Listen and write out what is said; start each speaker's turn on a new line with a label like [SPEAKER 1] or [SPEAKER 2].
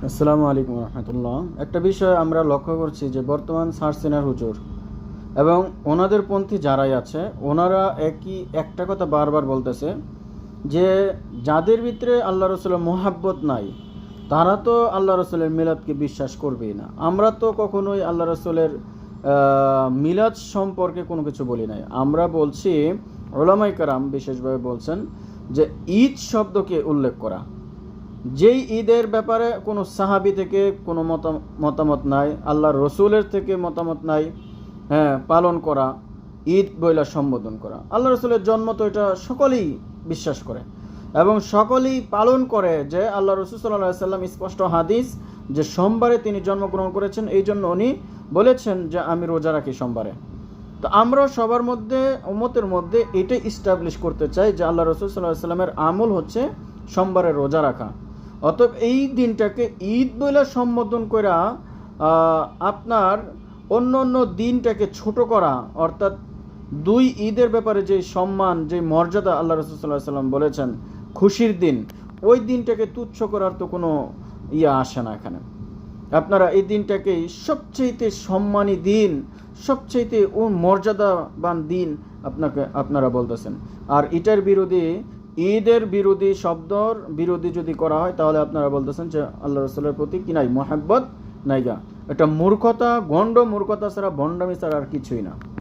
[SPEAKER 1] আসসালামু আলাইকুম রহমতুল্লাহ। একটা বিষয় আমরা লক্ষ্য করছি যে বর্তমান সার্সিনার হুজুর এবং ওনাদের পন্থী যারাই আছে ওনারা একটা কথা বারবার বলতেছে যে যাদের ভিতরে আল্লাহ রসুলের মোহাব্বত নাই তারা তো আল্লাহ রসুলের মিলাদকে বিশ্বাস করবেই না। আমরা তো কখনোই আল্লাহ রসুলের মিলাদ সম্পর্কে কোনো কিছু বলি নাই। আমরা বলছি, ওলামায়ে কেরাম বিশেষভাবে বলছেন যে ঈদ শব্দকে উল্লেখ করা, যেই ঈদের ব্যাপারে কোনো সাহাবী থেকে কোনো মতামত নাই, আল্লাহ রসুলের থেকে মতামত নাই, পালন করা, ঈদ বইলা সম্বোধন করা। আল্লাহ রসুলের জন্ম তো এটা সকলেই বিশ্বাস করে এবং সকলেই পালন করে যে আল্লাহ রসুল সাল্লাল্লাহু আলাইহি সাল্লাম স্পষ্ট হাদিস যে সোমবারে তিনি জন্মগ্রহণ করেছেন, এই জন্য উনি বলেছেন যে আমি রোজা রাখি সোমবারে। তো আমরা সবার মধ্যে উম্মতের মধ্যে এটাই ইস্টাবলিশ করতে চাই যে আল্লাহ রসুল সাল্লাল্লাহু আলাইহি সাল্লামের আমল হচ্ছে সোমবারে রোজা রাখা। অতএব এই দিনটাকে ঈদ বলে সম্বোধন করা, আপনার অন্য অন্য দিনটাকে ছোট করা, অর্থাৎ দুই ঈদের ব্যাপারে যে সম্মান, যে মর্যাদা আল্লাহ রসুল সাল্লাল্লাহু আলাইহি সাল্লাম বলেছেন খুশির দিন, ওই দিনটাকে তুচ্ছ করার তো কোনো আসে না এখানে। আপনারা এই দিনটাকে সবচেয়ে সম্মানী দিন, সবচেয়ে মর্যাদাবান দিন আপনারা বলতেছেন। আর এটার বিরোধী, ঈদের বিরোধী, শব্দর বিরোধী যদি করা হয় তাহলে আপনারা বলতেছেন যে আল্লাহ রসুলের প্রতি কি নাই, মোহাব্বত নাইগা। এটা মূর্খতা, গণ্ড মূর্খতা ছাড়া, ভণ্ডামি ছাড়া আর কিছুই না।